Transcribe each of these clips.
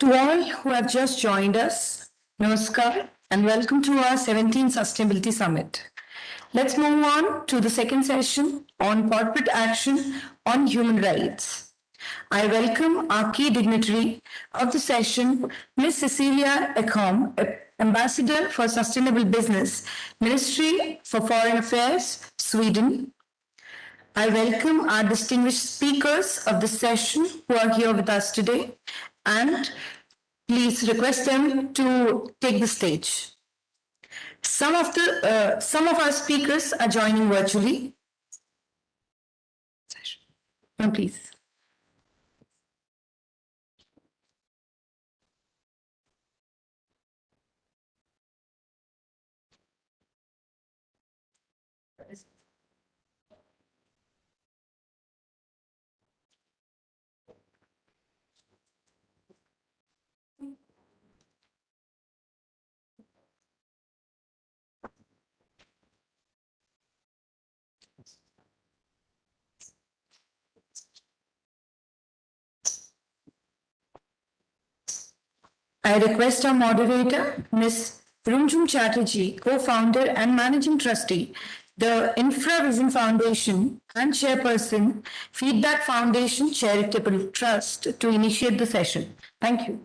To all who have just joined us, Namaskar and welcome to our 17th Sustainability Summit. Let's move on to the second session on corporate action on human rights. I welcome our key dignitary of the session, Ms. CII-ITC, Ambassador for Sustainable Business, Ministry for Foreign Affairs, Sweden. I welcome our distinguished speakers of the session who are here with us today, and please request them to take the stage. Some of our speakers are joining virtually. Please. I request our moderator, Ms. Runjhun Chatterjee, co-founder and managing trustee, the InfraVision Foundation and chairperson, Feedback Foundation Charitable Trust, to initiate the session. Thank you.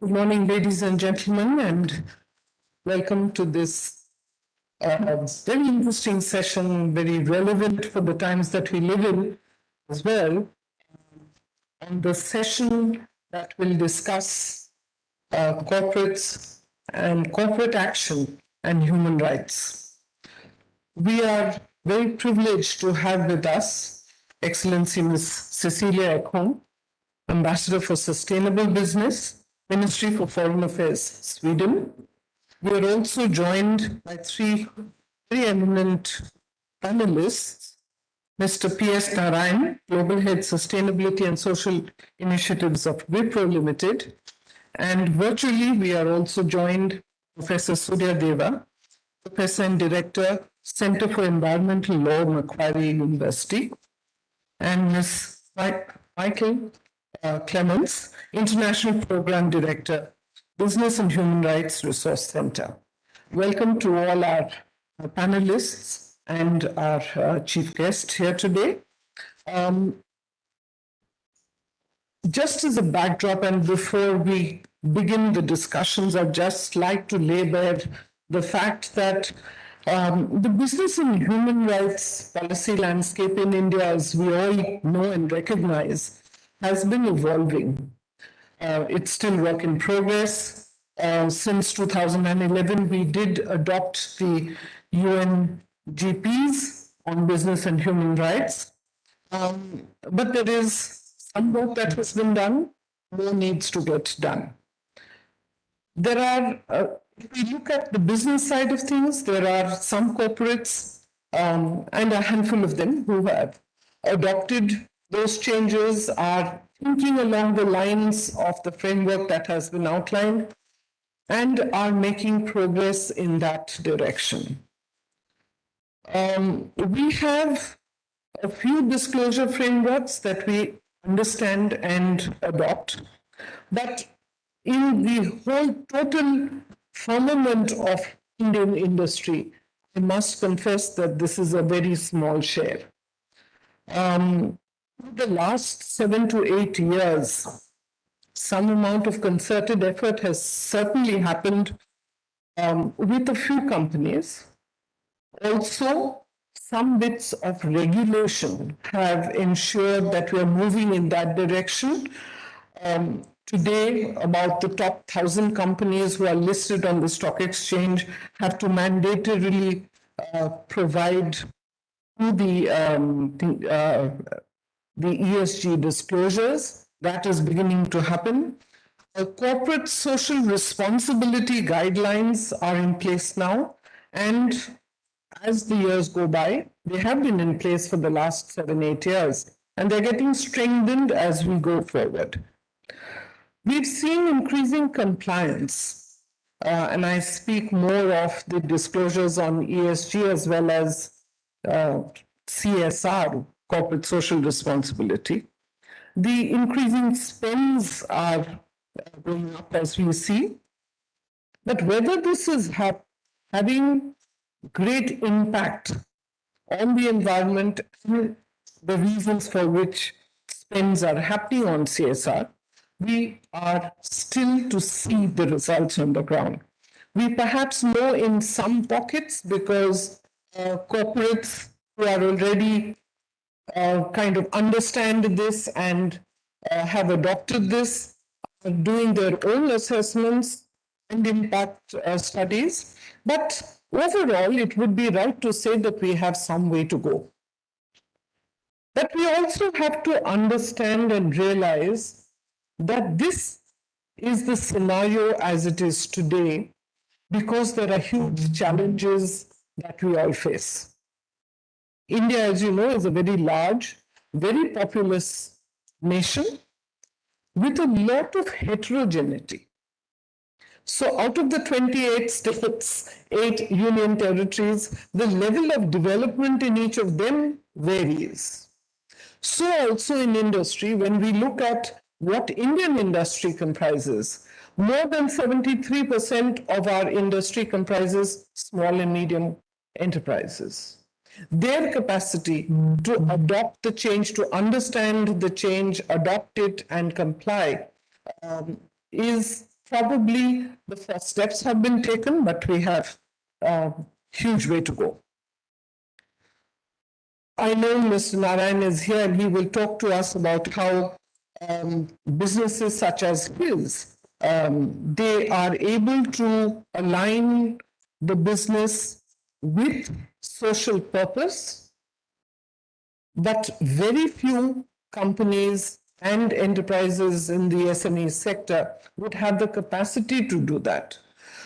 Good morning, ladies and gentlemen, and welcome to this very interesting session, very relevant for the times that we live in as well, on the session that will discuss corporates and corporate action and human rights. We are very privileged to have with us Excellency Ms. CII-ITC, Ambassador for Sustainable Business, Ministry for Foreign Affairs, Sweden. We are also joined by three very eminent panelists, Mr. P.S. Narayan, Global Head Sustainability and Social Initiatives of Wipro Limited. And virtually, we are also joined Professor Surya Deva, Professor and Director, Center for Environmental Law, Macquarie University, and Ms. Michael Clements, International Program Director, Business and Human Rights Resource Center. Welcome to all our panelists and our chief guest here today. Just as a backdrop, and before we begin the discussions, I'd just like to lay bare the fact that the business and human rights policy landscape in India, as we all know and recognize, has been evolving. It's still work in progress. Since 2011, we did adopt the UNGPs on business and human rights. But there is some work that has been done, more needs to get done. There are, if we look at the business side of things, there are some corporates and a handful of them who have adopted those changes, are thinking along the lines of the framework that has been outlined, and are making progress in that direction. We have a few disclosure frameworks that we understand and adopt, but in the whole total firmament of Indian industry, I must confess that this is a very small share. The last 7 to 8 years, some amount of concerted effort has certainly happened with a few companies. Also, some bits of regulation have ensured that we are moving in that direction. Today, about the top 1,000 companies who are listed on the stock exchange have to mandatorily provide to the ESG disclosures. That is beginning to happen. Corporate social responsibility guidelines are in place now, and as the years go by, they have been in place for the last 7-8 years, and they're getting strengthened as we go forward. We've seen increasing compliance, and I speak more of the disclosures on ESG as well as uh, CSR, corporate social responsibility. The increasing spends are going up as we see. But whether this is having great impact on the environment and the reasons for which spends are happening on CSR, we are still to see the results on the ground. We perhaps know in some pockets because corporates who are already kind of understand this and have adopted this, are doing their own assessments and impact studies. But overall, it would be right to say that we have some way to go. But we also have to understand and realize that this is the scenario as it is today because there are huge challenges that we all face. India, as you know, is a very large, very populous nation with a lot of heterogeneity. So, out of the 28 states, 8 union territories, the level of development in each of them varies. So, also in industry, when we look at what Indian industry comprises, more than 73% of our industry comprises small and medium enterprises. Their capacity to adopt the change, to understand the change, adopt it, and comply is probably the first steps have been taken, but we have a huge way to go. I know Mr. Narayan is here and he will talk to us about how businesses such as his, they are able to align the business with social purpose, but very few companies and enterprises in the SME sector would have the capacity to do that.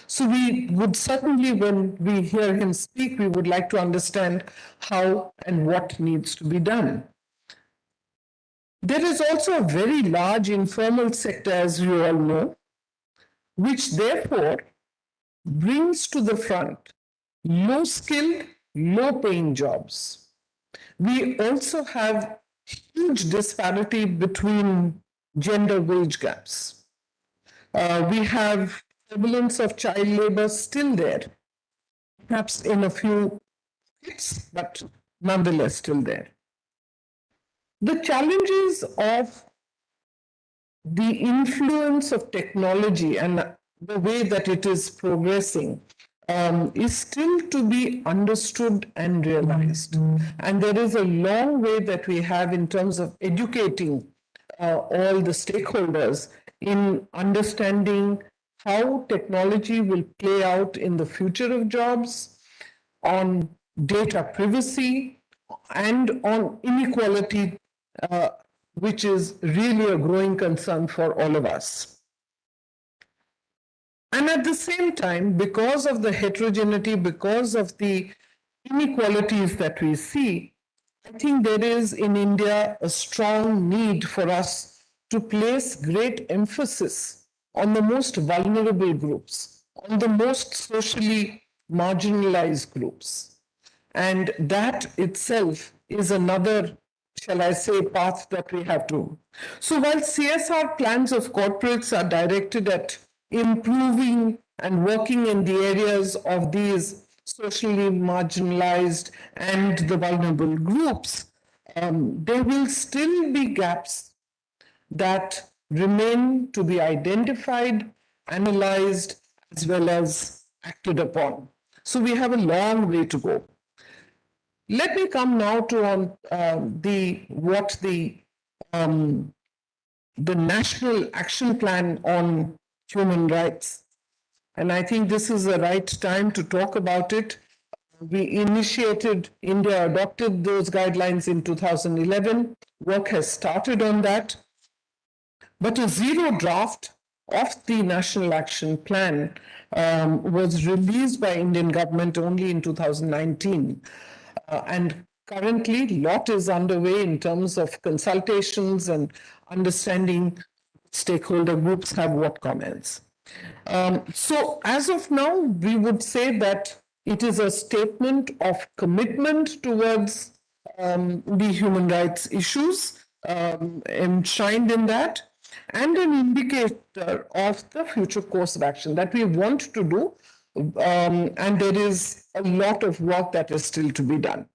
So we would certainly, when we hear him speak, we would like to understand how and what needs to be done. There is also a very large informal sector, as you all know, which therefore brings to the front low skilled, low paying jobs. We also have huge disparity between gender wage gaps. We have prevalence of child labor still there, perhaps in a few hits, but nonetheless still there. The challenges of the influence of technology and the way that it is progressing is still to be understood and realized. And there is a long way that we have in terms of educating all the stakeholders in understanding how technology will play out in the future of jobs, on data privacy, and on inequality, which is really a growing concern for all of us. And at the same time, because of the heterogeneity, because of the inequalities that we see, I think there is in India a strong need for us to place great emphasis on the most vulnerable groups, on the most socially marginalized groups. And that itself is another, shall I say, path that we have to. So while CSR plans of corporates are directed at improving and working in the areas of these socially marginalized and the vulnerable groups, there will still be gaps that remain to be identified, analyzed, as well as acted upon. So we have a long way to go. Let me come now to the National Action Plan on Human Rights. And I think this is the right time to talk about it. India adopted those guidelines in 2011. Work has started on that. But a zero draft of the National Action Plan was released by Indian government only in 2019. And currently, lot is underway in terms of consultations and understanding stakeholder groups have what comments. So as of now, we would say that it is a statement of commitment towards the human rights issues enshrined in that, and an indicator of the future course of action that we want to do, and there is a lot of work that is still to be done.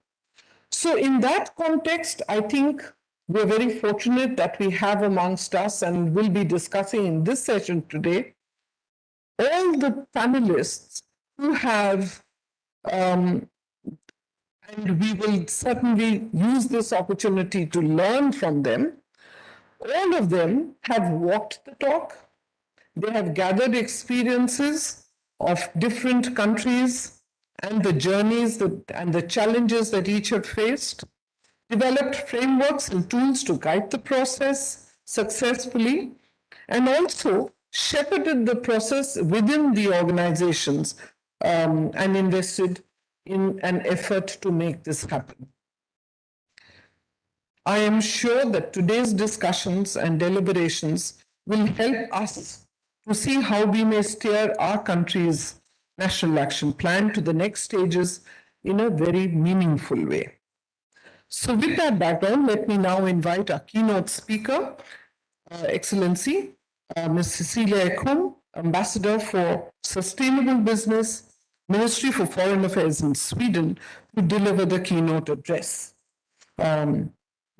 So in that context, I think we're very fortunate that we have amongst us, and will be discussing in this session today, all the panelists who have, and we will certainly use this opportunity to learn from them. All of them have walked the talk. They have gathered experiences of different countries and the journeys and the challenges that each have faced, developed frameworks and tools to guide the process successfully, and also shepherded the process within the organizations and invested in an effort to make this happen. I am sure that today's discussions and deliberations will help us to see how we may steer our country's national action plan to the next stages in a very meaningful way. So with that background, let me now invite our keynote speaker, Excellency, Ms. Cecilia Ekholm, Ambassador for Sustainable Business, Ministry for Foreign Affairs in Sweden, to deliver the keynote address.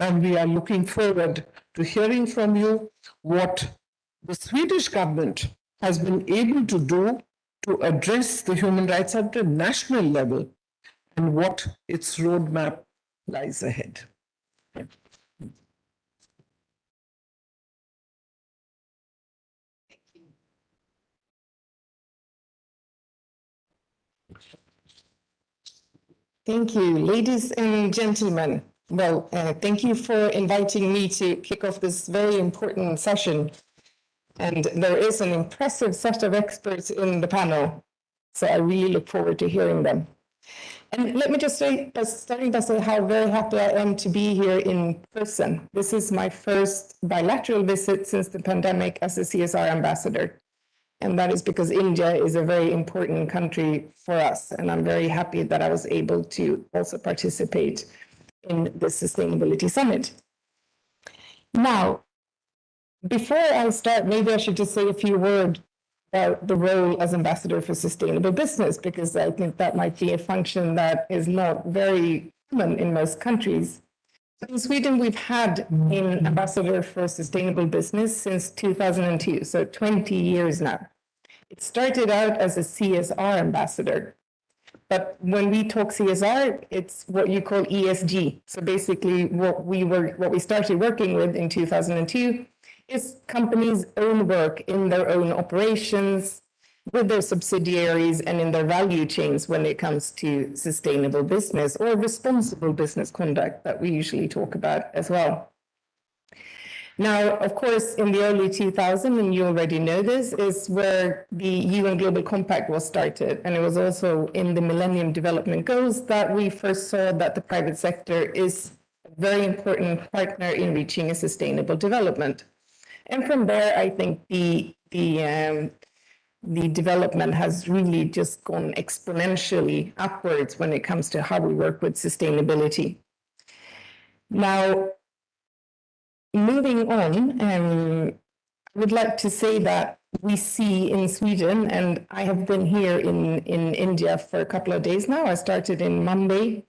And we are looking forward to hearing from you what the Swedish government has been able to do to address the human rights at the national level and what its roadmap lies ahead. Thank you, ladies and gentlemen. Well, thank you for inviting me to kick off this very important session. And there is an impressive set of experts in the panel, so I really look forward to hearing them. And let me just say, starting by saying how very happy I am to be here in person. This is my first bilateral visit since the pandemic as a CSR ambassador. And that is because India is a very important country for us. And I'm very happy that I was able to also participate in the Sustainability Summit. Now, before I start, maybe I should just say a few words about the role as ambassador for sustainable business, because I think that might be a function that is not very common in most countries. In Sweden, we've had an ambassador for sustainable business since 2002, so 20 years now. It started out as a CSR ambassador, but when we talk CSR, it's what you call ESG. So basically, what we started working with in 2002 is companies' own work in their own operations, with their subsidiaries and in their value chains when it comes to sustainable business or responsible business conduct that we usually talk about as well. Now, of course, in the early 2000s, and you already know this, is where the UN Global Compact was started. And it was also in the Millennium Development Goals that we first saw that the private sector is a very important partner in reaching a sustainable development. And from there, I think the development has really just gone exponentially upwards when it comes to how we work with sustainability. Now, moving on, I would like to say that we see in Sweden, and I have been here in India for a couple of days now. I started in Mumbai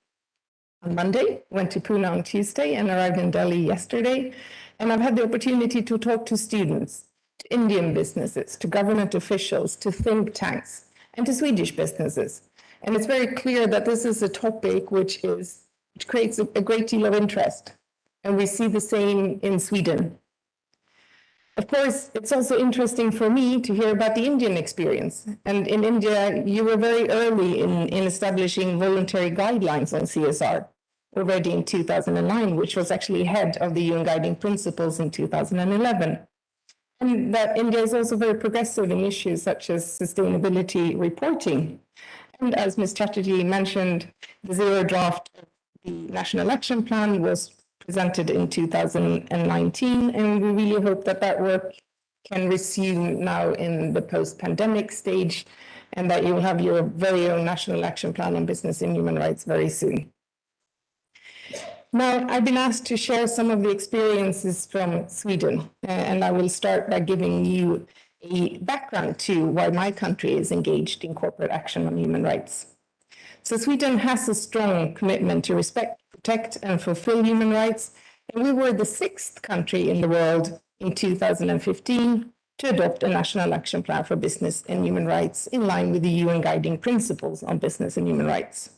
on Monday, went to Pune on Tuesday, and arrived in Delhi yesterday. And I've had the opportunity to talk to students, to Indian businesses, to government officials, to think tanks, and to Swedish businesses. And it's very clear that this is a topic which creates a great deal of interest. And we see the same in Sweden. Of course, it's also interesting for me to hear about the Indian experience. And in India, you were very early in establishing voluntary guidelines on CSR, already in 2009, which was actually ahead of the UN Guiding Principles in 2011. And that India is also very progressive in issues such as sustainability reporting. And as Ms. Chatterjee mentioned, the zero draft of the National Action Plan was presented in 2019, and we really hope that that work can resume now in the post-pandemic stage, and that you will have your very own national action plan on business and human rights very soon. Now, I've been asked to share some of the experiences from Sweden, and I will start by giving you a background to why my country is engaged in corporate action on human rights. So Sweden has a strong commitment to respect, protect, and fulfill human rights, and we were the 6th country in the world in 2015 to adopt a national action plan for business and human rights in line with the UN guiding principles on business and human rights.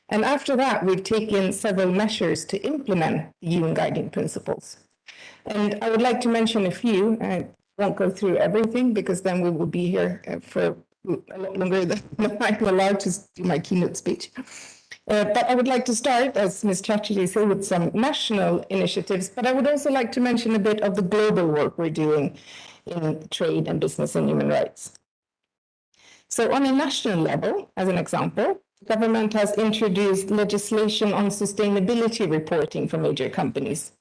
And after that, we've taken several measures to implement the UN guiding principles. And I would like to mention a few. I won't go through everything because then we will be here for a lot longer than I'm allowed to do my keynote speech. But I would like to start, as Ms. Chatterjee said, with some national initiatives, but I would also like to mention a bit of the global work we're doing in trade and business and human rights. So on a national level, as an example, the government has introduced legislation on sustainability reporting for major companies.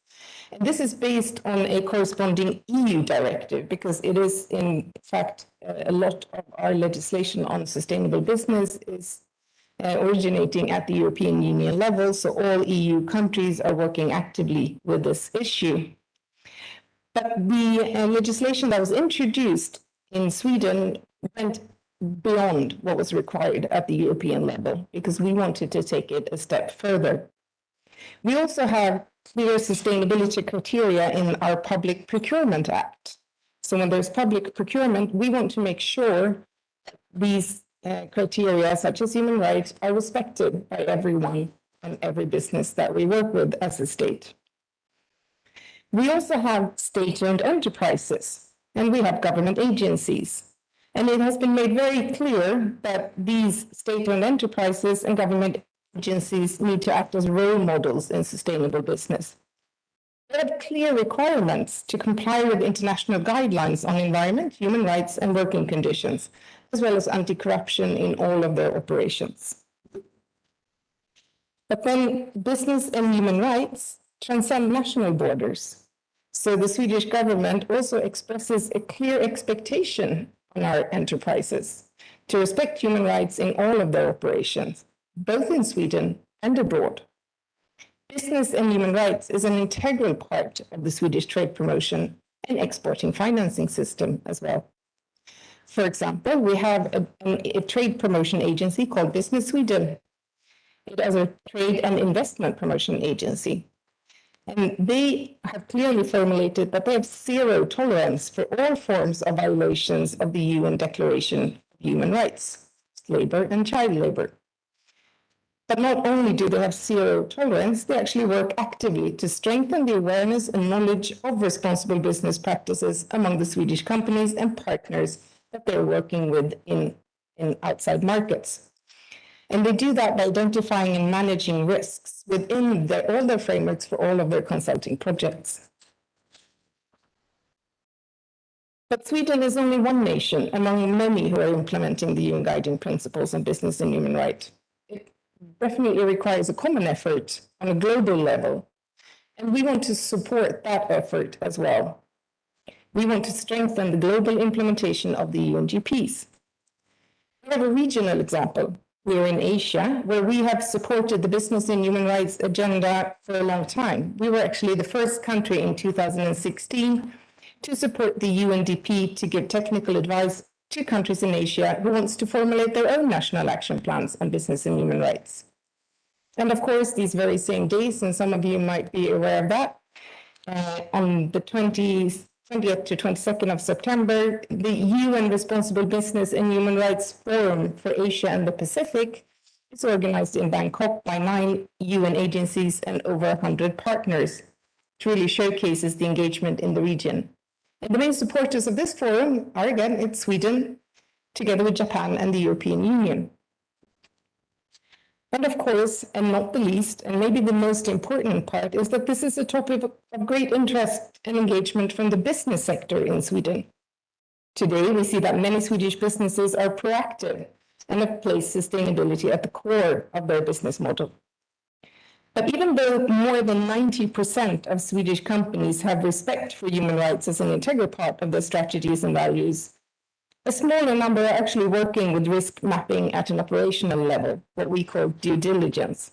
And this is based on a corresponding EU directive, because it is, in fact, a lot of our legislation on sustainable business is originating at the European Union level, so all EU countries are working actively with this issue. But the legislation that was introduced in Sweden went beyond what was required at the European level, because we wanted to take it a step further. We also have clear sustainability criteria in our Public Procurement Act. So when there's public procurement, we want to make sure these criteria, such as human rights, are respected by everyone and every business that we work with as a state. We also have state-owned enterprises, and we have government agencies. And it has been made very clear that these state-owned enterprises and government agencies need to act as role models in sustainable business. They have clear requirements to comply with international guidelines on environment, human rights, and working conditions, as well as anti-corruption in all of their operations. But then business and human rights transcend national borders. So the Swedish government also expresses a clear expectation on our enterprises to respect human rights in all of their operations, both in Sweden and abroad. Business and human rights is an integral part of the Swedish trade promotion and exporting financing system as well. For example, we have a trade promotion agency called Business Sweden. It is a trade and investment promotion agency. And they have clearly formulated that they have zero tolerance for all forms of violations of the UN Declaration of Human Rights, labor and child labor. But not only do they have zero tolerance, they actually work actively to strengthen the awareness and knowledge of responsible business practices among the Swedish companies and partners that they're working with in outside markets. And they do that by identifying and managing risks within all their frameworks for all of their consulting projects. But Sweden is only one nation among many who are implementing the UN guiding principles on business and human rights. It definitely requires a common effort on a global level, and we want to support that effort as well. We want to strengthen the global implementation of the UNGPs. We have a regional example. We're in Asia, where we have supported the business and human rights agenda for a long time. We were actually the first country in 2016 to support the UNDP to give technical advice to countries in Asia who wants to formulate their own national action plans on business and human rights. And of course, these very same days, and some of you might be aware of that, on the 20th to 22nd of September, the UN Responsible Business and Human Rights Forum for Asia and the Pacific is organized in Bangkok by 9 UN agencies and over 100 partners. It really showcases the engagement in the region. And the main supporters of this forum are, again, it's Sweden, together with Japan and the European Union. And of course, and not the least, and maybe the most important part, is that this is a topic of great interest and engagement from the business sector in Sweden. Today, we see that many Swedish businesses are proactive and have placed sustainability at the core of their business model. But even though more than 90% of Swedish companies have respect for human rights as an integral part of their strategies and values, a smaller number are actually working with risk mapping at an operational level, what we call due diligence.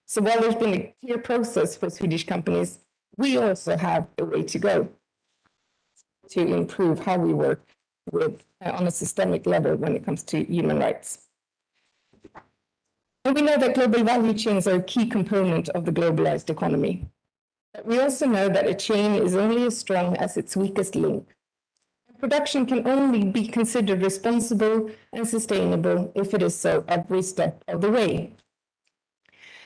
So while there's been a clear process for Swedish companies, we also have a way to go to improve how we work with on a systemic level when it comes to human rights. And we know that global value chains are a key component of the globalized economy. But we also know that a chain is only as strong as its weakest link. Production can only be considered responsible and sustainable if it is so every step of the way.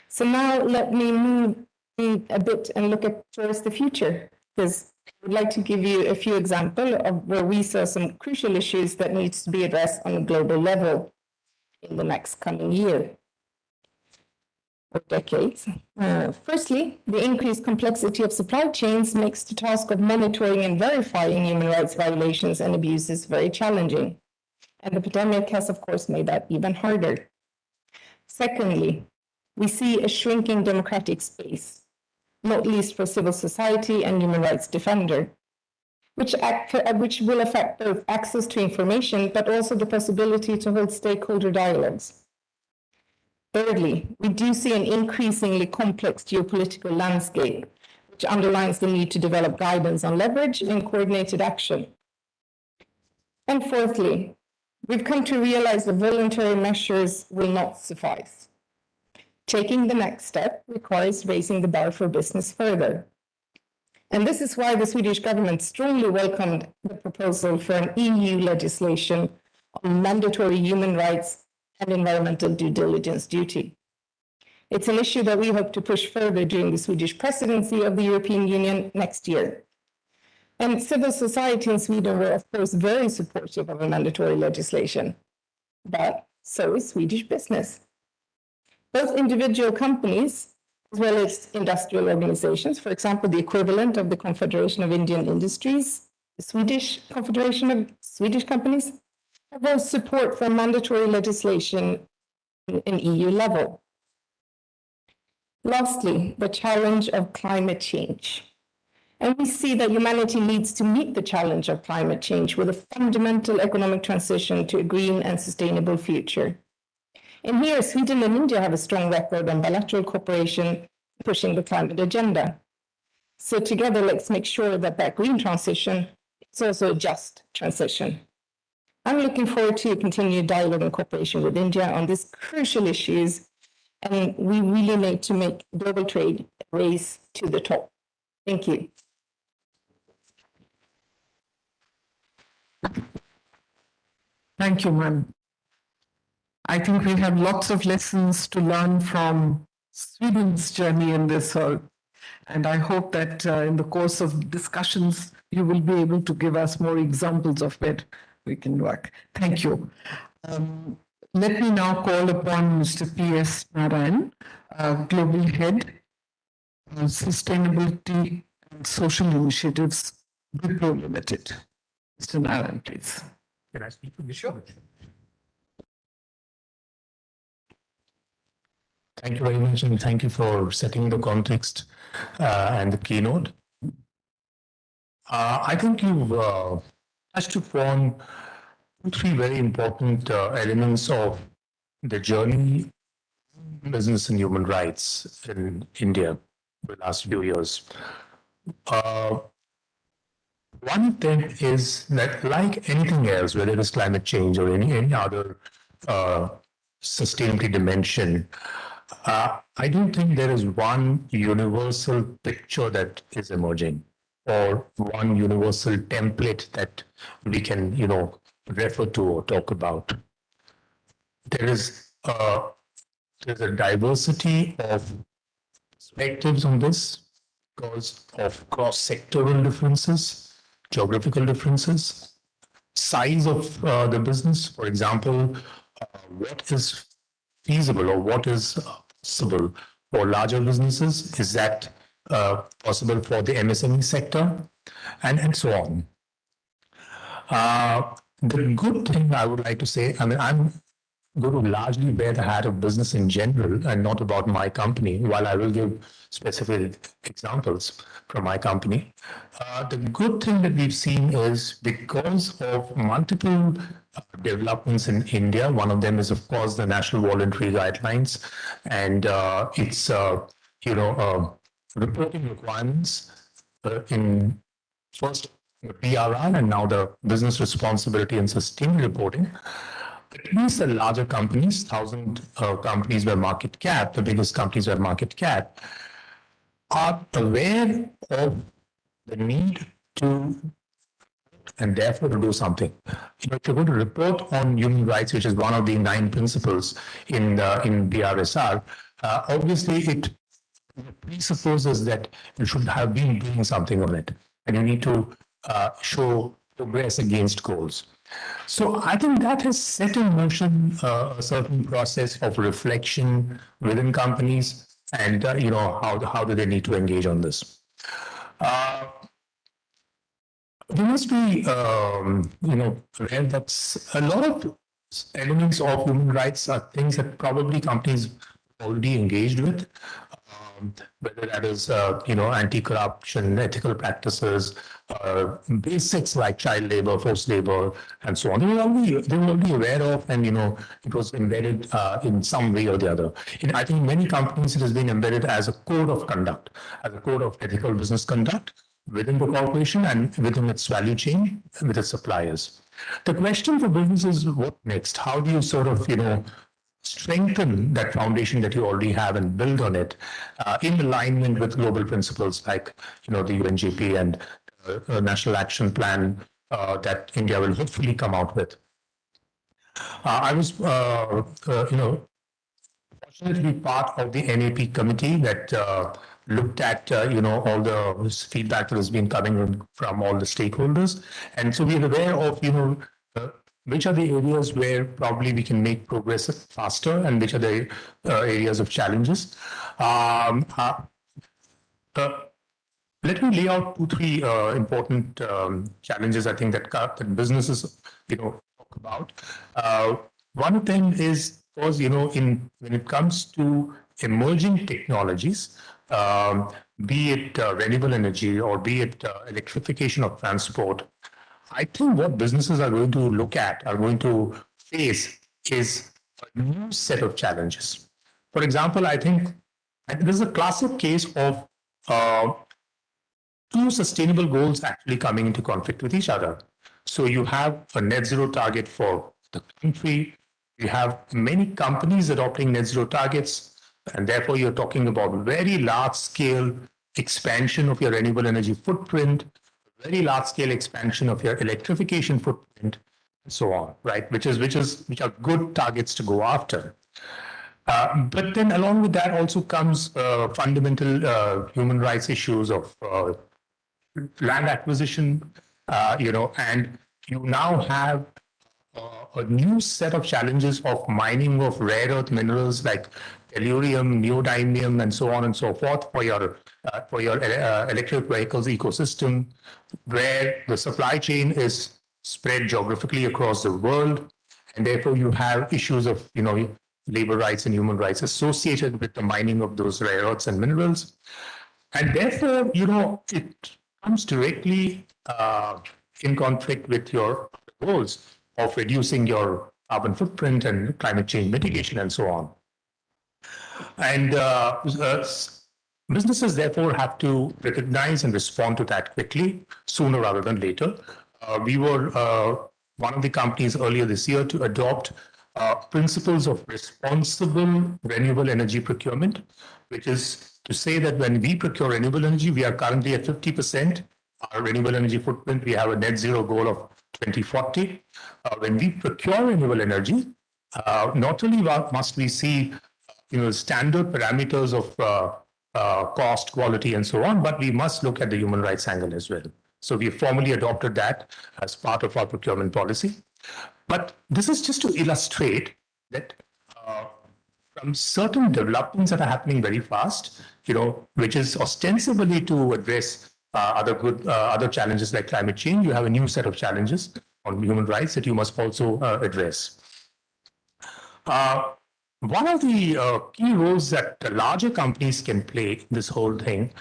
So now let me move a bit and look towards the future, because I would like to give you a few examples of where we saw some crucial issues that needs to be addressed on a global level in the next coming year or decades. Firstly, the increased complexity of supply chains makes the task of monitoring and verifying human rights violations and abuses very challenging. And the pandemic has, of course, made that even harder. Secondly, we see a shrinking democratic space, not least for civil society and human rights defender, which will affect both access to information, but also the possibility to hold stakeholder dialogues. Thirdly, we do see an increasingly complex geopolitical landscape, which underlines the need to develop guidance on leverage and coordinated action. And fourthly, we've come to realize that voluntary measures will not suffice. Taking the next step requires raising the bar for business further. And this is why the Swedish government strongly welcomed the proposal for an EU legislation on mandatory human rights and environmental due diligence duty. It's an issue that we hope to push further during the Swedish presidency of the European Union next year. And civil society in Sweden were, of course, very supportive of a mandatory legislation, but so is Swedish business. Both individual companies, as well as industrial organizations, for example, the equivalent of the Confederation of Indian Industries, the Swedish Confederation of Swedish Companies, have support for mandatory legislation in EU level. Lastly, the challenge of climate change. And we see that humanity needs to meet the challenge of climate change with a fundamental economic transition to a green and sustainable future. And here, Sweden and India have a strong record on bilateral cooperation pushing the climate agenda. So together, let's make sure that that green transition is also a just transition. I'm looking forward to continued dialogue and cooperation with India on these crucial issues, and we really need to make global trade a race to the top. Thank you. Thank you, ma'am. I think we have lots of lessons to learn from Sweden's journey in this, and I hope that in the course of discussions, you will be able to give us more examples of it. We can work. Thank you. Let me now call upon Mr. P.S. Narayan, Global Head, Sustainability and Social Initiatives, Wipro Limited. Mr. Narayan, please. Can I speak for Sure. Thank you very much, and thank you for setting the context and the keynote. I think you've touched upon three very important elements of the journey, business and human rights in India for the last few years. One of them is that, like anything else, whether it is climate change or any other sustainability dimension, I don't think there is one universal picture that is emerging, or one universal template that we can, refer to or talk about. There's a diversity of perspectives on this because of cross-sectoral differences, geographical differences, size of the business. For example, what is feasible or what is possible for larger businesses? Is that possible for the MSME sector? And so on. The good thing I would like to say, I'm going to largely bear the hat of business in general and not about my company, while I will give specific examples from my company. The good thing that we've seen is because of multiple developments in India, one of them is, of course, the National Voluntary Guidelines and its, reporting requirements in first the PRR and now the business responsibility and sustained reporting. At least the larger companies, 1,000 companies by market cap, the biggest companies by market cap, are aware of the need to and therefore to do something. If you're going to report on human rights, which is one of the 9 principles in BRSR, obviously it presupposes that you should have been doing something on it, and you need to show progress against goals. So I think that has set in motion a certain process of reflection within companies, and how do they need to engage on this. There must be, aware that a lot of elements of human rights are things that probably companies already engaged with, whether that is, anti-corruption, ethical practices, basics like child labor, forced labor, and so on. They were already aware of, and, it was embedded in some way or the other. I think in many companies, it has been embedded as a code of conduct, as a code of ethical business conduct within the corporation and within its value chain with its suppliers. The question for business is what next? How do you sort of, strengthen that foundation that you already have and build on it in alignment with global principles like, the UNGP and National Action Plan that India will hopefully come out with. I was, fortunate to be part of the NAP committee that looked at, all the feedback that has been coming from all the stakeholders. And so we are aware of, which are the areas where probably we can make progress faster and which are the areas of challenges. Let me lay out 2-3 important challenges I think that businesses, talk about. One of them is, of course, when it comes to emerging technologies, be it renewable energy or be it electrification of transport, I think what businesses are going to look at, are going to face is a new set of challenges. For example, I think this is a classic case of 2 sustainable goals actually coming into conflict with each other. So you have a net zero target for the country, you have many companies adopting net zero targets, and therefore you're talking about very large scale expansion of your renewable energy footprint, very large scale expansion of your electrification footprint, and so on, right? Which are good targets to go after. But then along with that also comes fundamental human rights issues of land acquisition, and you now have a new set of challenges of mining of rare earth minerals like tellurium, neodymium, and so on and so forth for your electric vehicles ecosystem, where the supply chain is spread geographically across the world, and therefore you have issues of labor rights and human rights associated with the mining of those rare earths and minerals, and therefore it comes directly in conflict with your goals of reducing your carbon footprint and climate change mitigation and so on. And businesses therefore have to recognize and respond to that quickly, sooner rather than later. We were one of the companies earlier this year to adopt principles of responsible renewable energy procurement, which is to say that when we procure renewable energy, we are currently at 50%. Our renewable energy footprint, we have a net zero goal of 2040. When we procure renewable energy, not only must we see standard parameters of cost, quality, and so on, but we must look at the human rights angle as well. So we formally adopted that as part of our procurement policy. But this is just to illustrate that from certain developments that are happening very fast, which is ostensibly to address other challenges like climate change, you have a new set of challenges on human rights that you must also address. One of the key roles that the larger companies can play in this whole thing,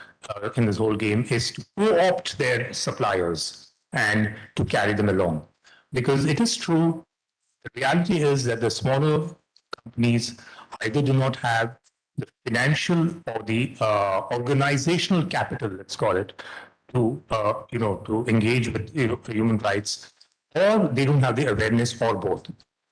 in this whole game, is to co-opt their suppliers and to carry them along. Because it is true, the reality is that the smaller companies either do not have the financial or the organizational capital, let's call it, to to engage with human rights, or they don't have the awareness, or both.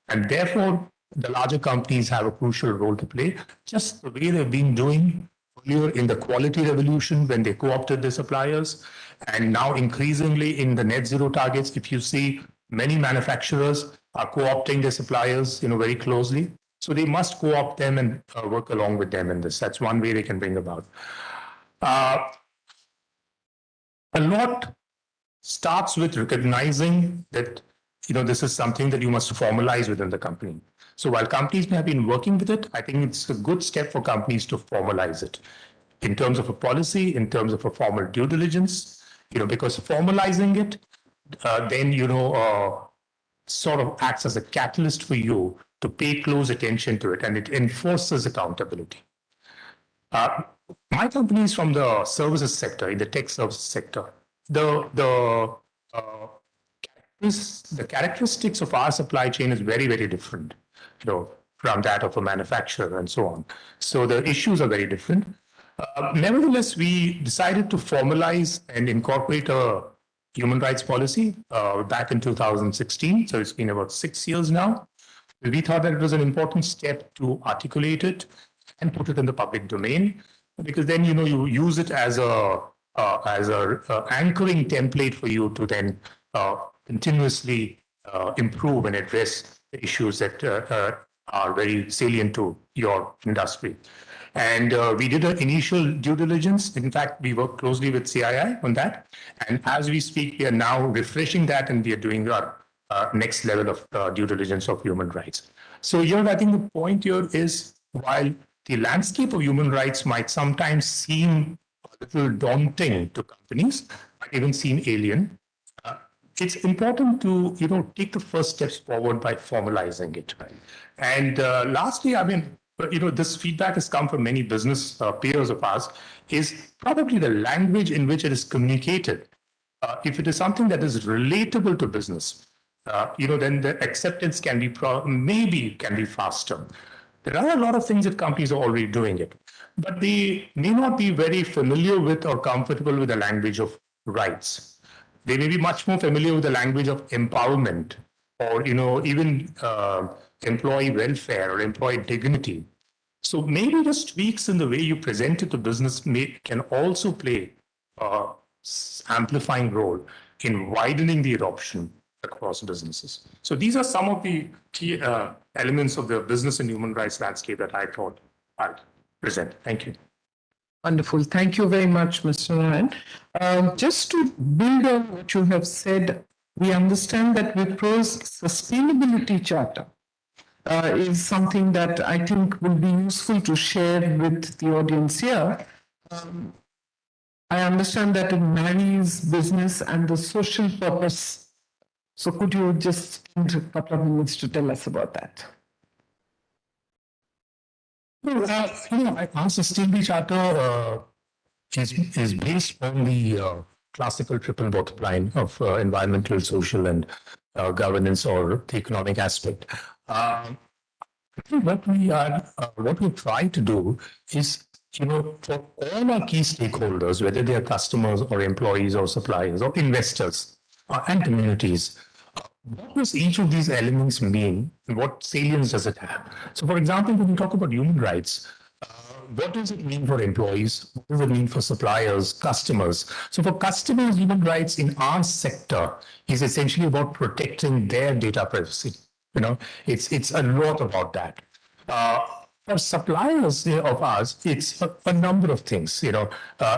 And therefore, the larger companies have a crucial role to play, just the way they've been doing earlier in the quality revolution when they co-opted the suppliers, and now increasingly in the net zero targets. If you see, many manufacturers are co-opting their suppliers, very closely. So they must co-opt them and work along with them in this. That's one way they can bring about. A lot starts with recognizing that this is something that you must formalize within the company. So while companies may have been working with it, I think it's a good step for companies to formalize it in terms of a policy, in terms of a formal due diligence, because formalizing it then sort of acts as a catalyst for you to pay close attention to it, and it enforces accountability. My company is from the services sector, in the tech services sector. The characteristics of our supply chain is very, very different, from that of a manufacturer and so on. So the issues are very different. Nevertheless, we decided to formalize and incorporate a human rights policy back in 2016. So it's been about 6 years now. We thought that it was an important step to articulate it and put it in the public domain, because then you use it as a anchoring template for you to then continuously improve and address the issues that are very salient to your industry. And we did an initial due diligence. In fact, we worked closely with CII on that. And as we speak, we are now refreshing that, and we are doing our next level of due diligence of human rights. So here, I think the point here is, while the landscape of human rights might sometimes seem a little daunting to companies, might even seem alien, it's important to take the first steps forward by formalizing it. Right? And lastly, I mean, this feedback has come from many business peers of ours, is probably the language in which it is communicated. If it is something that is relatable to business, then the acceptance can be maybe faster. There are a lot of things that companies are already doing it, but they may not be very familiar with or comfortable with the language of rights. They may be much more familiar with the language of empowerment, or even employee welfare or employee dignity. So maybe just tweaks in the way you present it to business can also play an amplifying role in widening the adoption across businesses. So these are some of the key elements of the business and human rights landscape that I thought I'd present. Thank you. Wonderful. Thank you very much, Mr. Ryan. Just to build on what you have said, we understand that Wipro's Sustainability Charter is something that I think will be useful to share with the audience here. I understand that it marries business and the social purpose. So could you just spend a couple of minutes to tell us about that? Well, our sustainability charter is based on the classical triple bottom line of environmental, social, and governance, or the economic aspect. What we try to do is, for all our key stakeholders, whether they are customers or employees or suppliers or investors and communities, what does each of these elements mean, and what salience does it have? So, for example, when we talk about human rights, what does it mean for employees? What does it mean for suppliers, customers? So for customers, human rights in our sector is essentially about protecting their data privacy. It's a lot about that. For suppliers of ours, it's a number of things,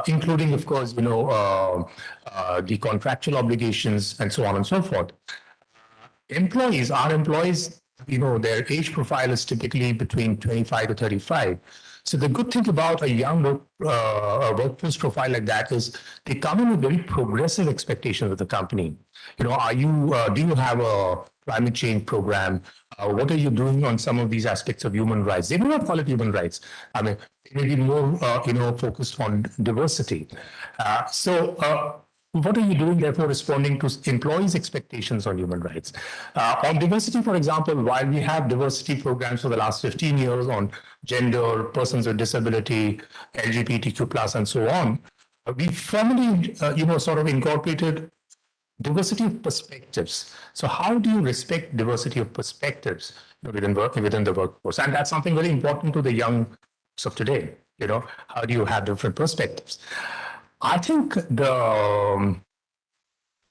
including, of course, the contractual obligations and so on and so forth. Our employees, their age profile is typically between 25 to 35. So the good thing about a young workforce profile like that is they come in with very progressive expectations of the company. Do you have a climate change program? What are you doing on some of these aspects of human rights? They do not call it human rights. I mean, they may be more, focused on diversity. What are you doing, therefore, responding to employees' expectations on human rights? On diversity, for example, while we have diversity programs for the last 15 years on gender, persons with disability, LGBTQ+, and so on, we formally, sort of incorporated diversity of perspectives. So how do you respect diversity of perspectives within the workforce? And that's something very important to the young of today. How do you have different perspectives? I think the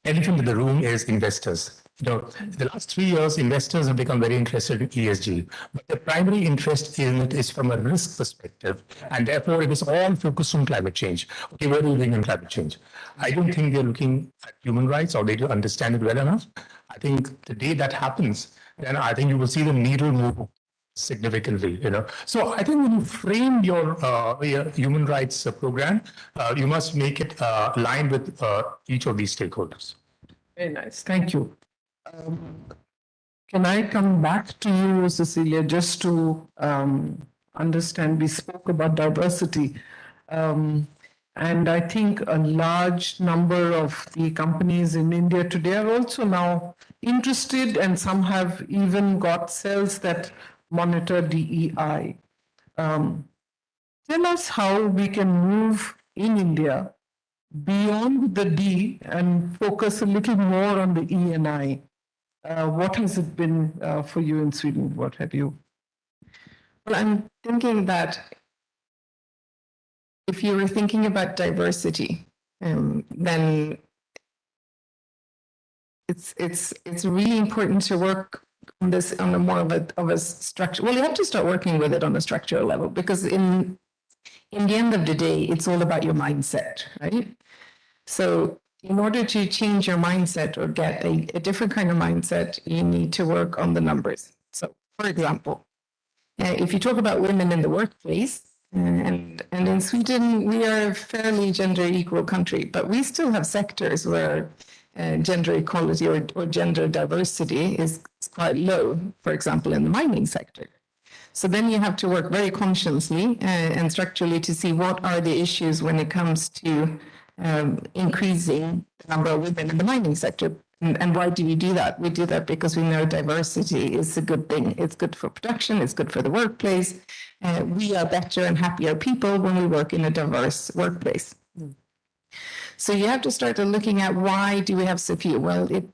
elephant in the room is investors. The last 3 years, investors have become very interested in ESG, but the primary interest in it is from a risk perspective, and therefore it is all focused on climate change. Okay, where are we doing on climate change? I don't think they're looking at human rights or they do understand it well enough. I think the day that happens, then I think you will see the needle move significantly. So I think when you frame your human rights program, you must make it aligned with each of these stakeholders. Very nice. Thank you. Can I come back to you, Cecilia, just to understand? We spoke about diversity. And I think a large number of the companies in India today are also now interested, and some have even got cells that monitor DEI. Tell us how we can move in India beyond the D and focus a little more on the E and I. What has it been for you in Sweden? What have you? Well, I'm thinking that if you were thinking about diversity, then it's really important to work on this on a more of a structure. Well, you have to start working with it on a structural level, because in the end of the day, it's all about your mindset, right? So in order to change your mindset or get a different kind of mindset, you need to work on the numbers. So, for example, if you talk about women in the workplace, and in Sweden, we are a fairly gender equal country, but we still have sectors where gender equality or gender diversity is quite low, for example, in the mining sector. So then you have to work very consciously and structurally to see what are the issues when it comes to increasing the number of women in the mining sector. And why do we do that? We do that because we know diversity is a good thing. It's good for production. It's good for the workplace. We are better and happier people when we work in a diverse workplace. So you have to start looking at why do we have so few? Well, it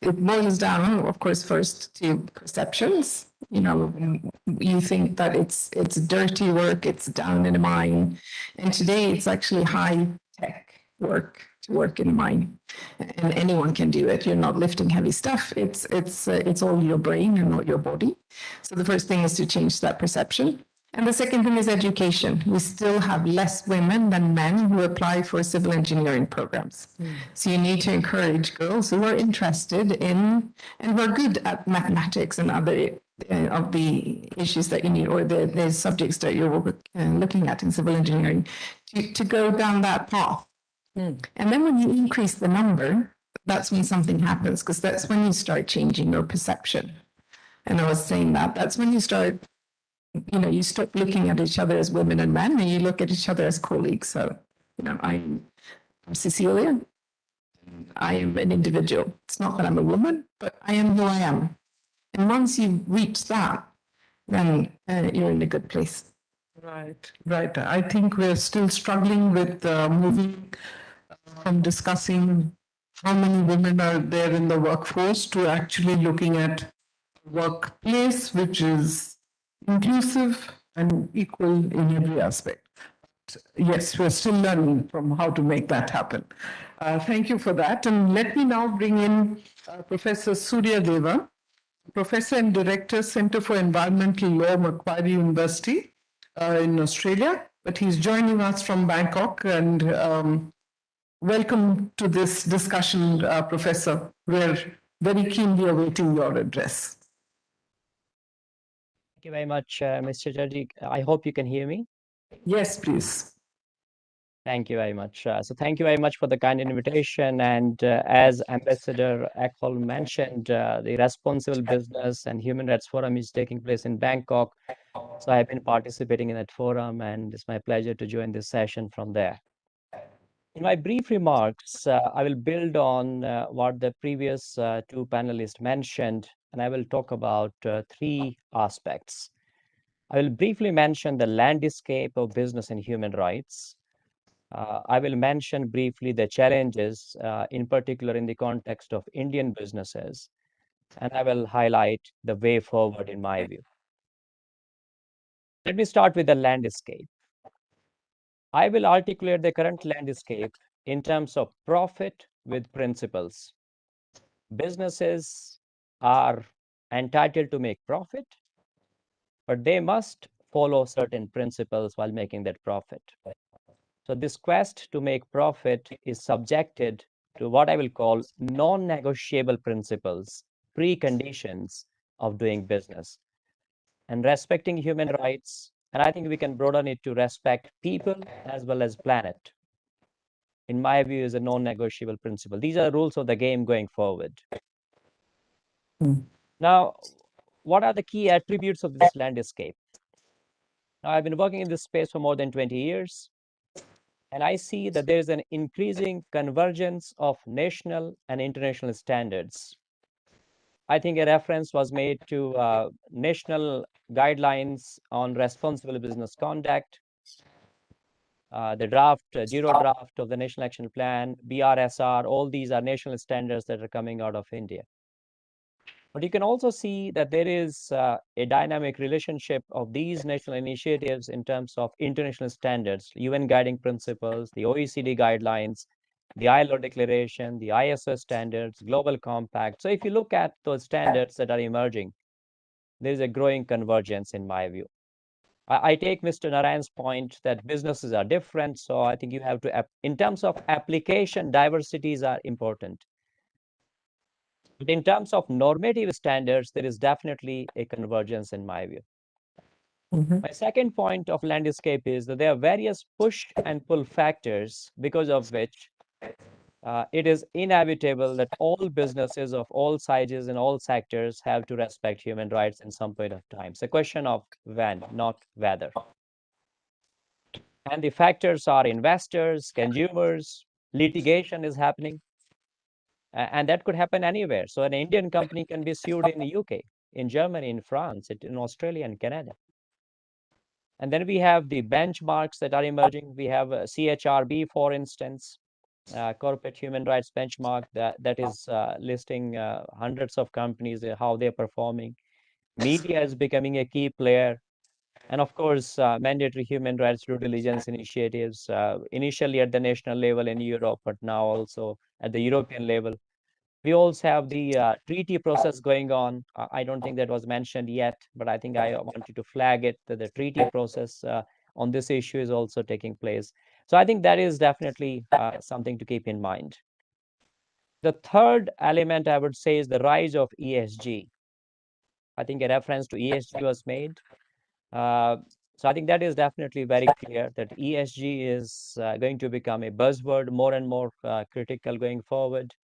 boils down, of course, first to perceptions. You think that it's dirty work, it's down in a mine, and today it's actually high tech work to work in a mine, and anyone can do it. You're not lifting heavy stuff. It's all your brain and not your body. So the first thing is to change that perception. And the second thing is education. We still have less women than men who apply for civil engineering programs. So you need to encourage girls who are interested in and who are good at mathematics and other of the issues that you need, or the subjects that you're looking at in civil engineering, to go down that path. And then when you increase the number, that's when something happens, because that's when you start changing your perception. And I was saying that's when you start, you stop looking at each other as women and men, and you look at each other as colleagues. So, I'm Cecilia. I am an individual. It's not that I'm a woman, but I am who I am. And once you reach that, then you're in a good place. Right. I think we're still struggling with moving from discussing how many women are there in the workforce to actually looking at a workplace which is inclusive and equal in every aspect. Yes, we're still learning from how to make that happen. Thank you for that. And let me now bring in Professor Surya Deva, Professor and Director, Center for Environmental Law, Macquarie University in Australia. But he's joining us from Bangkok. And welcome to this discussion, Professor. We're very keenly awaiting your address. Thank you very much, Mr. Jadji. I hope you can hear me. Yes, please. Thank you very much. So thank you very much for the kind invitation. And as Ambassador Ekholm mentioned, the Responsible Business and Human Rights Forum is taking place in Bangkok. So I've been participating in that forum, and it's my pleasure to join this session from there. In my brief remarks, I will build on what the previous two panelists mentioned, and I will talk about three aspects. I will briefly mention the landscape of business and human rights. I will mention briefly the challenges, in particular in the context of Indian businesses, and I will highlight the way forward in my view. Let me start with the landscape. I will articulate the current landscape in terms of profit with principles. Businesses are entitled to make profit, but they must follow certain principles while making that profit. So this quest to make profit is subjected to what I will call non-negotiable principles, preconditions of doing business, and respecting human rights. And I think we can broaden it to respect people as well as planet. In my view, is a non-negotiable principle. These are the rules of the game going forward. Now, what are the key attributes of this landscape? Now, I've been working in this space for more than 20 years. And I see that there is an increasing convergence of national and international standards. I think a reference was made to national guidelines on responsible business conduct, the draft, zero draft of the National Action Plan, BRSR, all these are national standards that are coming out of India. But you can also see that there is a dynamic relationship of these national initiatives in terms of international standards, UN guiding principles, the OECD guidelines, the ILO declaration, the ISO standards, global compact. So if you look at those standards that are emerging, there is a growing convergence in my view. I take Mr. Narayan's point that businesses are different. So I think you have to, in terms of application, diversities are important. But in terms of normative standards, there is definitely a convergence in my view. My second point of landscape is that there are various push and pull factors because of which it is inevitable that all businesses of all sizes and all sectors have to respect human rights in some point of time. It's a question of when, not whether. And the factors are investors, consumers, litigation is happening. And that could happen anywhere. So an Indian company can be sued in the UK, in Germany, in France, in Australia and Canada. And then we have the benchmarks that are emerging. We have CHRB, for instance, corporate human rights benchmark that is listing hundreds of companies, how they're performing. Media is becoming a key player. And of course, mandatory human rights due diligence initiatives, initially at the national level in Europe, but now also at the European level. We also have the treaty process going on. I don't think that was mentioned yet, but I think I wanted to flag it that the treaty process on this issue is also taking place. So I think that is definitely something to keep in mind. The third element I would say is the rise of ESG. I think a reference to ESG was made. So I think that is definitely very clear that ESG is going to become a buzzword more and more critical going forward.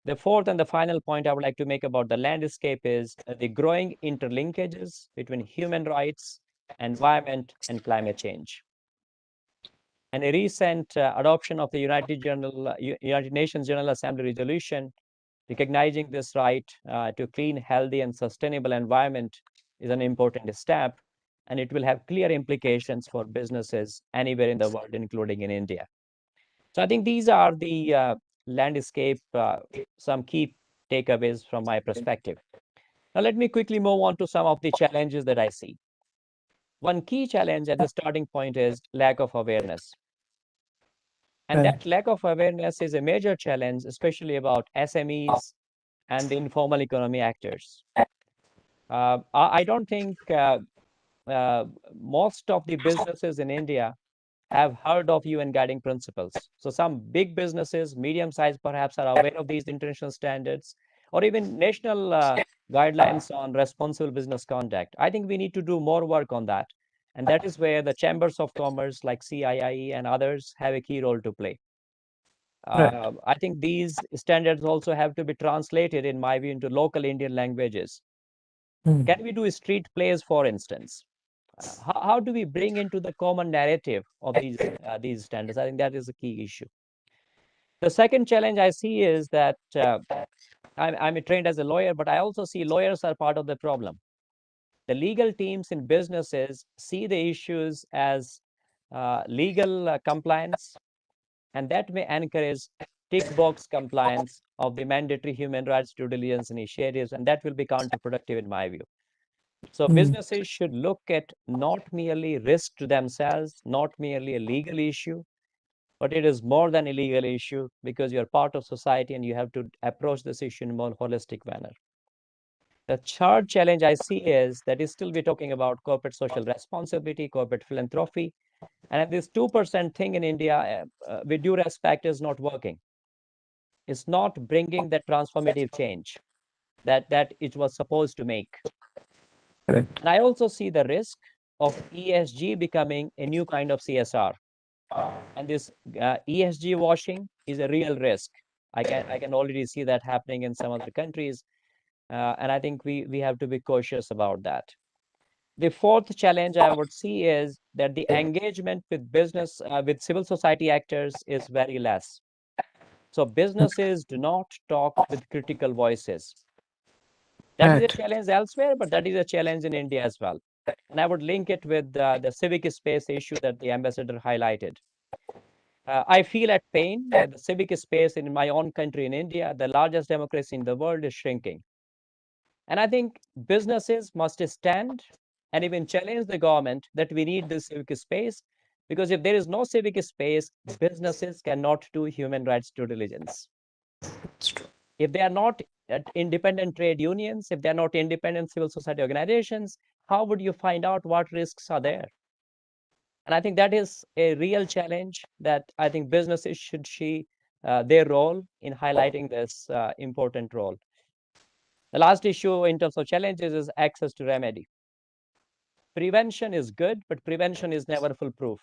The fourth and the final point I would like to make about the landscape is the growing interlinkages between human rights, environment, and climate change. And a recent adoption of the United Nations General Assembly resolution recognizing this right to clean, healthy, and sustainable environment is an important step, and it will have clear implications for businesses anywhere in the world, including in India. So I think these are the landscape, some key takeaways from my perspective. Now, let me quickly move on to some of the challenges that I see. One key challenge at the starting point is lack of awareness. And that lack of awareness is a major challenge, especially about SMEs and the informal economy actors. I don't think most of the businesses in India have heard of UN guiding principles. So some big businesses, medium-sized perhaps, are aware of these international standards or even national guidelines on responsible business conduct. I think we need to do more work on that. And that is where the chambers of commerce like CII and others have a key role to play. I think these standards also have to be translated, in my view, into local Indian languages. Can we do street plays, for instance? How do we bring into the common narrative of these standards? I think that is a key issue. The second challenge I see is that I'm trained as a lawyer, but I also see lawyers are part of the problem. The legal teams in businesses see the issues as legal compliance, and that may encourage tick box compliance of the mandatory human rights due diligence initiatives, and that will be counterproductive in my view. So businesses should look at not merely risk to themselves, not merely a legal issue, but it is more than a legal issue because you're part of society and you have to approach this issue in a more holistic manner. The third challenge I see is that is still we're talking about corporate social responsibility, corporate philanthropy, and this 2% thing in India, with due respect, is not working. It's not bringing the transformative change that it was supposed to make. Correct. And I also see the risk of ESG becoming a new kind of CSR. And this ESG washing is a real risk. I can already see that happening in some other countries. And I think we have to be cautious about that. The fourth challenge I would see is that the engagement with business, with civil society actors is very less. So businesses do not talk with critical voices. That is a challenge elsewhere, but that is a challenge in India as well. And I would link it with the civic space issue that the ambassador highlighted. I feel at pain that the civic space in my own country in India, the largest democracy in the world, is shrinking. And I think businesses must stand and even challenge the government that we need this civic space, because if there is no civic space, businesses cannot do human rights due diligence. If they are not independent trade unions, if they are not independent civil society organizations, how would you find out what risks are there? And I think that is a real challenge that I think businesses should see their role in highlighting this important role. The last issue in terms of challenges is access to remedy. Prevention is good, but prevention is never foolproof.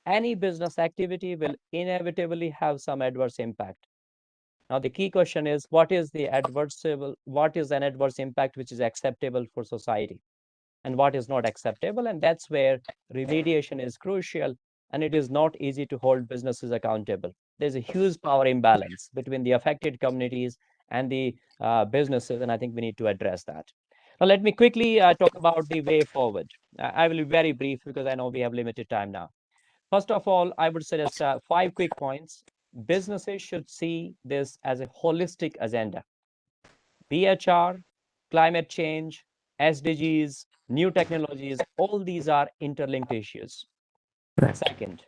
Any business activity will inevitably have some adverse impact. Now, the key question is, what is an adverse impact which is acceptable for society, and what is not acceptable? And that's where remediation is crucial, and it is not easy to hold businesses accountable. There's a huge power imbalance between the affected communities and the businesses, and I think we need to address that. Now, let me quickly talk about the way forward. I will be very brief because I know we have limited time now. First of all, I would suggest 5 quick points. Businesses should see this as a holistic agenda. BHR, climate change, SDGs, new technologies, all these are interlinked issues. Second,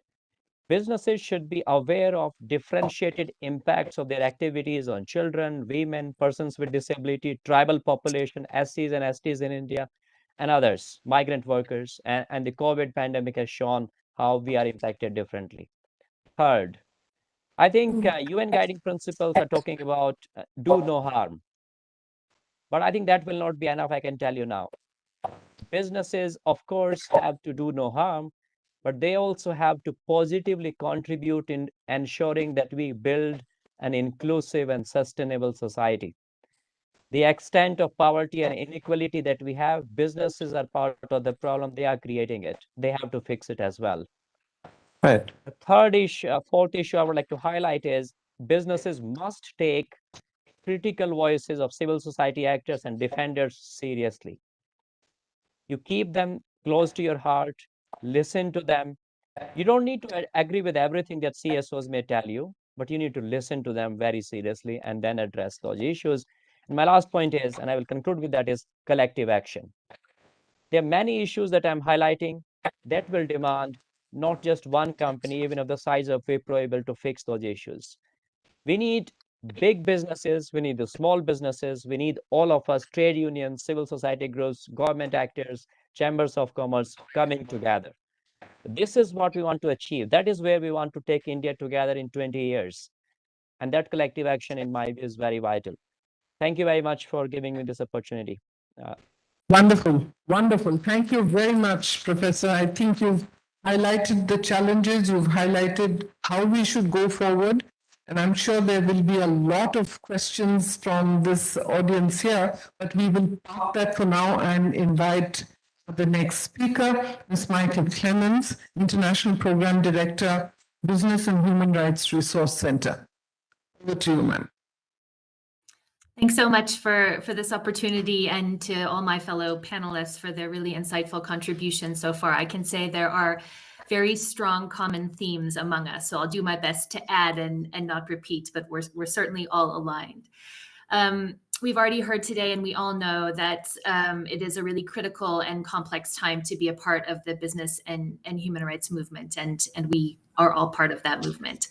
businesses should be aware of differentiated impacts of their activities on children, women, persons with disability, tribal population, SCs and STs in India, and others, migrant workers, and the COVID pandemic has shown how we are impacted differently. Third, I think UN guiding principles are talking about do no harm. But I think that will not be enough, I can tell you now. Businesses, of course, have to do no harm, but they also have to positively contribute in ensuring that we build an inclusive and sustainable society. The extent of poverty and inequality that we have, businesses are part of the problem. They are creating it. They have to fix it as well. Right. The fourth issue I would like to highlight is businesses must take critical voices of civil society actors and defenders seriously. You keep them close to your heart, listen to them. You don't need to agree with everything that CSOs may tell you, but you need to listen to them very seriously and then address those issues. And my last point is, and I will conclude with that, is collective action. There are many issues that I'm highlighting that will demand not just one company, even of the size of Wipro, able to fix those issues. We need big businesses, we need the small businesses, we need all of us, trade unions, civil society groups, government actors, chambers of commerce coming together. This is what we want to achieve. That is where we want to take India together in 20 years. And that collective action, in my view, is very vital. Thank you very much for giving me this opportunity. Wonderful, wonderful. Thank you very much, Professor. I think you've highlighted the challenges, you've highlighted how we should go forward, and I'm sure there will be a lot of questions from this audience here, but we will park that for now and invite the next speaker, Ms. Michael Clements, International Program Director, Business and Human Rights Resource Center. Over to you, ma'am. Thanks so much for this opportunity, and to all my fellow panelists for their really insightful contributions so far. I can say there are very strong common themes among us, so I'll do my best to add and not repeat, but we're certainly all aligned. We've already heard today, and we all know that it is a really critical and complex time to be a part of the business and human rights movement, and we are all part of that movement.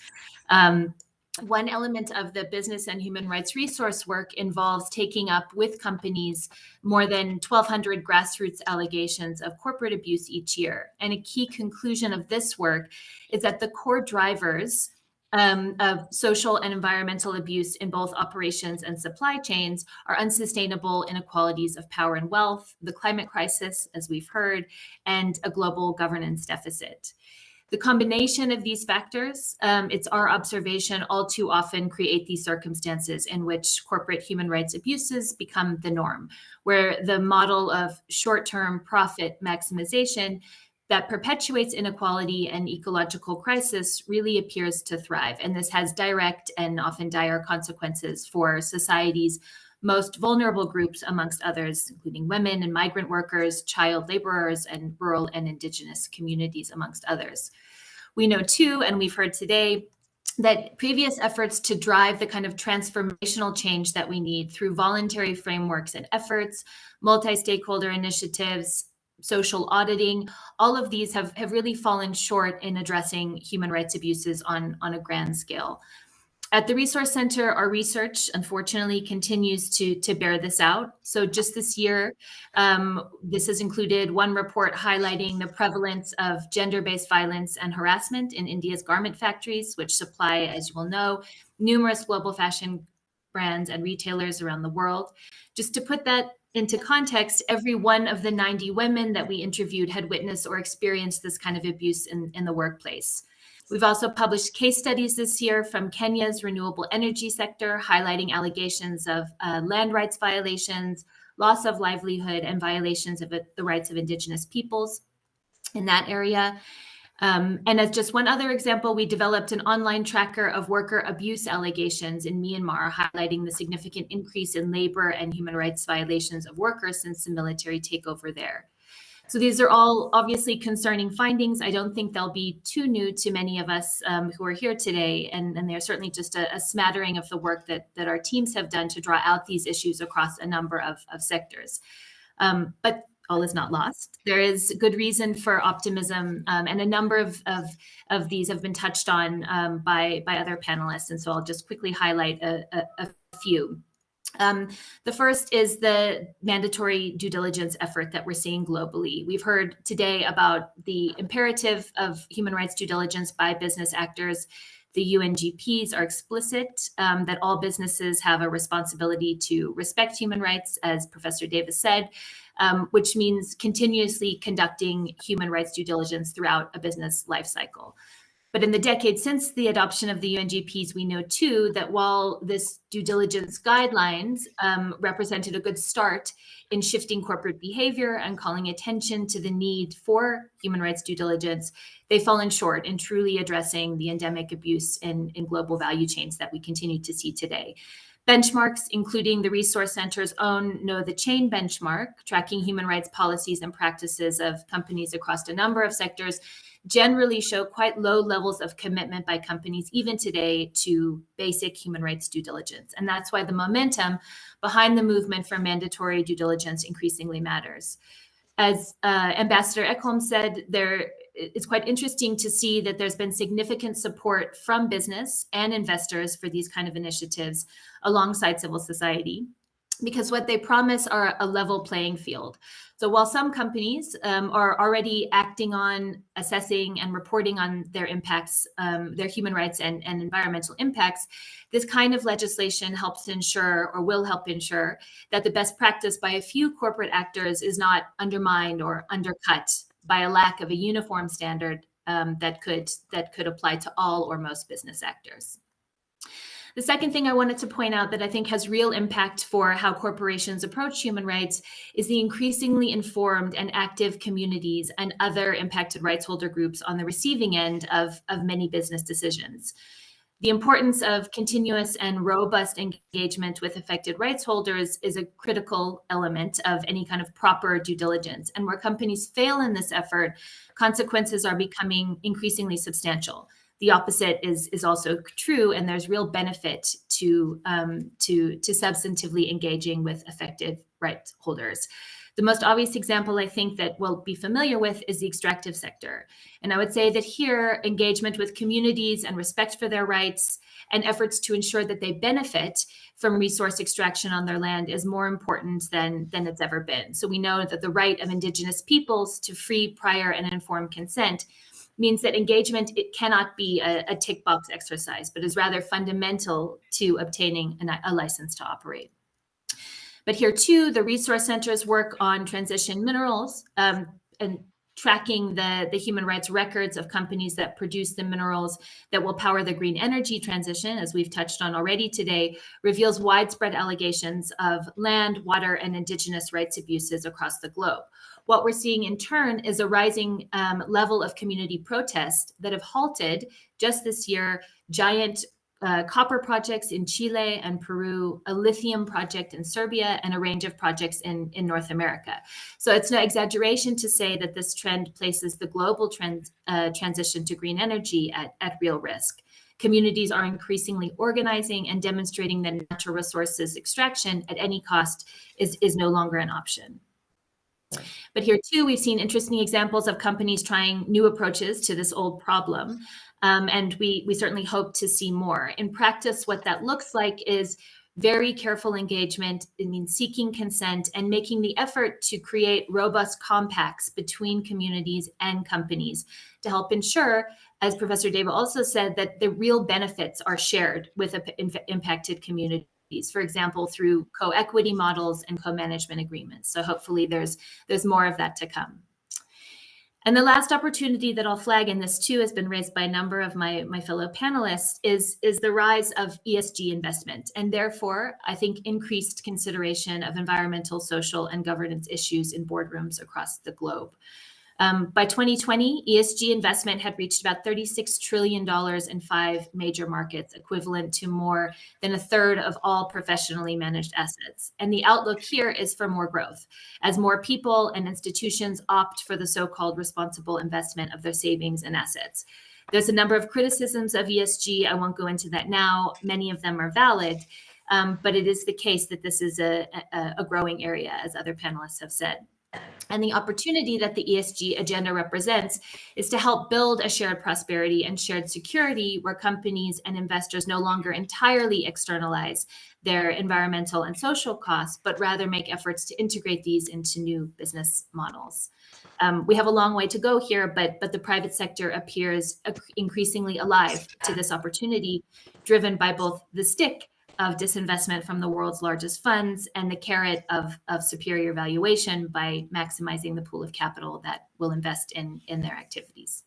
One element of the business and human rights resource work involves taking up with companies more than 1,200 grassroots allegations of corporate abuse each year. And a key conclusion of this work is that the core drivers of social and environmental abuse in both operations and supply chains are unsustainable inequalities of power and wealth, the climate crisis, as we've heard, and a global governance deficit. The combination of these factors, it's our observation, all too often create these circumstances in which corporate human rights abuses become the norm, where the model of short-term profit maximization that perpetuates inequality and ecological crisis really appears to thrive. And this has direct and often dire consequences for society's most vulnerable groups, amongst others, including women and migrant workers, child laborers, and rural and indigenous communities, amongst others. We know too, and we've heard today, that previous efforts to drive the kind of transformational change that we need through voluntary frameworks and efforts, multi-stakeholder initiatives, social auditing, all of these have really fallen short in addressing human rights abuses on a grand scale. At the Resource Center, our research, unfortunately, continues to bear this out. So just this year, this has included one report highlighting the prevalence of gender-based violence and harassment in India's garment factories, which supply, as you will know, numerous global fashion brands and retailers around the world. Just to put that into context, every one of the 90 women that we interviewed had witnessed or experienced this kind of abuse in the workplace. We've also published case studies this year from Kenya's renewable energy sector, highlighting allegations of land rights violations, loss of livelihood, and violations of the rights of Indigenous peoples in that area. And as just one other example, we developed an online tracker of worker abuse allegations in Myanmar, highlighting the significant increase in labor and human rights violations of workers since the military takeover there. So these are all obviously concerning findings. I don't think they'll be too new to many of us who are here today, and they're certainly just a smattering of the work that our teams have done to draw out these issues across a number of sectors. But all is not lost. There is good reason for optimism, and a number of these have been touched on by other panelists, and so I'll just quickly highlight a few. The first is the mandatory due diligence effort that we're seeing globally. We've heard today about the imperative of human rights due diligence by business actors. The UNGPs are explicit that all businesses have a responsibility to respect human rights, as Professor Davis said, which means continuously conducting human rights due diligence throughout a business lifecycle. But in the decades since the adoption of the UNGPs, we know too that while this due diligence guidelines represented a good start in shifting corporate behavior and calling attention to the need for human rights due diligence, they've fallen short in truly addressing the endemic abuse in global value chains that we continue to see today. Benchmarks, including the Resource Center's own Know the Chain benchmark, tracking human rights policies and practices of companies across a number of sectors, generally show quite low levels of commitment by companies, even today, to basic human rights due diligence. And that's why the momentum behind the movement for mandatory due diligence increasingly matters. As Ambassador Ekholm said, it's quite interesting to see that there's been significant support from business and investors for these kind of initiatives alongside civil society. because what they promise are a level playing field. So while some companies are already acting on assessing and reporting on their impacts, their human rights and environmental impacts, this kind of legislation helps ensure, or will help ensure, that the best practice by a few corporate actors is not undermined or undercut by a lack of a uniform standard that could apply to all or most business actors. The second thing I wanted to point out that I think has real impact for how corporations approach human rights is the increasingly informed and active communities and other impacted rights holder groups on the receiving end of many business decisions. The importance of continuous and robust engagement with affected rights holders is a critical element of any kind of proper due diligence. And where companies fail in this effort, consequences are becoming increasingly substantial. The opposite is also true, and there's real benefit to substantively engaging with affected rights holders. The most obvious example I think that we'll be familiar with is the extractive sector. And I would say that here, engagement with communities and respect for their rights and efforts to ensure that they benefit from resource extraction on their land is more important than it's ever been. So we know that the right of Indigenous peoples to free, prior, and informed consent means that engagement, it cannot be a tick box exercise, but is rather fundamental to obtaining a license to operate. But here too, the resource centers work on transition minerals and tracking the human rights records of companies that produce the minerals that will power the green energy transition, as we've touched on already today, reveals widespread allegations of land, water, and Indigenous rights abuses across the globe. What we're seeing in turn is a rising level of community protest that have halted just this year giant copper projects in Chile and Peru, a lithium project in Serbia, and a range of projects in North America. So it's no exaggeration to say that this trend places the global transition to green energy at real risk. Communities are increasingly organizing and demonstrating that natural resources extraction at any cost is no longer an option. But here too, we've seen interesting examples of companies trying new approaches to this old problem. And we certainly hope to see more. In practice, what that looks like is very careful engagement. It means seeking consent and making the effort to create robust compacts between communities and companies to help ensure, as Professor Deva also said, that the real benefits are shared with impacted communities. For example, through co-equity models and co-management agreements. So hopefully there's more of that to come. And the last opportunity that I'll flag, in this too has been raised by a number of my fellow panelists, is the rise of ESG investment, and therefore, I think, increased consideration of environmental, social, and governance issues in boardrooms across the globe. By 2020, ESG investment had reached about $36 trillion in 5 major markets, equivalent to more than a third of all professionally managed assets. And the outlook here is for more growth, as more people and institutions opt for the so-called responsible investment of their savings and assets. There's a number of criticisms of ESG. I won't go into that now. Many of them are valid, but it is the case that this is a growing area, as other panelists have said. And the opportunity that the ESG agenda represents is to help build a shared prosperity and shared security where companies and investors no longer entirely externalize their environmental and social costs, but rather make efforts to integrate these into new business models. We have a long way to go here, but the private sector appears increasingly alive to this opportunity, driven by both the stick of disinvestment from the world's largest funds and the carrot of superior valuation by maximizing the pool of capital that will invest in their activities.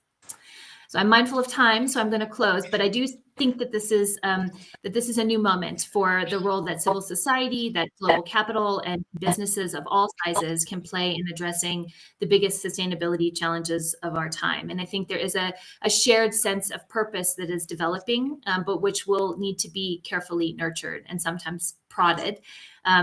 So I'm mindful of time, so I'm going to close, but I do think that this is a new moment for the role that civil society, that global capital, and businesses of all sizes can play in addressing the biggest sustainability challenges of our time. And I think there is a shared sense of purpose that is developing, but which will need to be carefully nurtured and sometimes prodded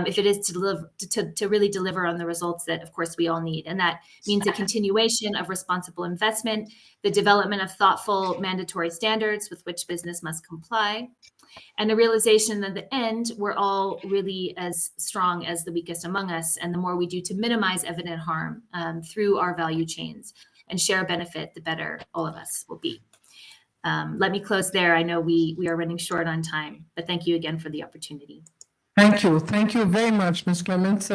if it is to really deliver on the results that, of course, we all need. And that means a continuation of responsible investment, the development of thoughtful mandatory standards with which business must comply, and the realization that at the end, we're all really as strong as the weakest among us. And the more we do to minimize evident harm through our value chains and share benefit, the better all of us will be. Let me close there. I know we are running short on time, but thank you again for the opportunity. Thank you. Thank you very much, Ms. Clements.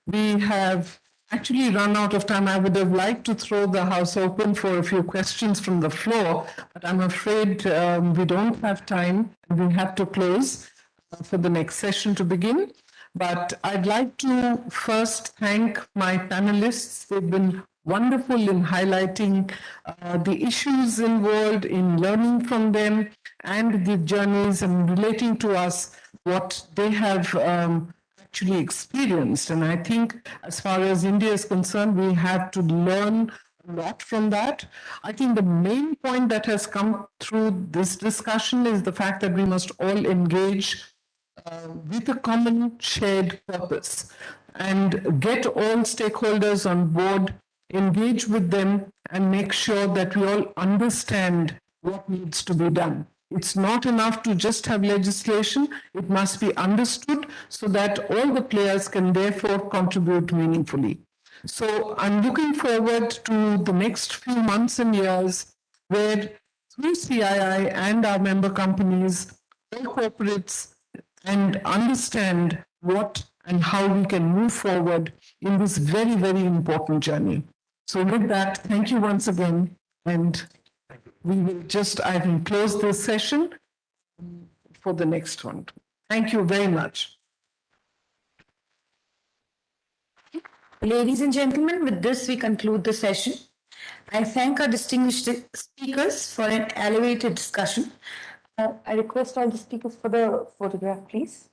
We have actually run out of time. I would have liked to throw the house open for a few questions from the floor, but I'm afraid we don't have time. We have to close for the next session to begin. But I'd like to first thank my panelists. They've been wonderful in highlighting the issues involved, in learning from them, and the journeys and relating to us what they have actually experienced. And I think as far as India is concerned, we have to learn a lot from that. I think the main point that has come through this discussion is the fact that we must all engage with a common shared purpose and get all stakeholders on board, engage with them, and make sure that we all understand what needs to be done. It's not enough to just have legislation, it must be understood so that all the players can therefore contribute meaningfully. So I'm looking forward to the next few months and years where through CII and our member companies, all corporates, and understand what and how we can move forward in this very, very important journey. So with that, thank you once again. And we will just, I will close this session for the next one. Thank you very much. Ladies and gentlemen, with this we conclude the session. I thank our distinguished speakers for an elevated discussion. I request all the speakers for the photograph, please.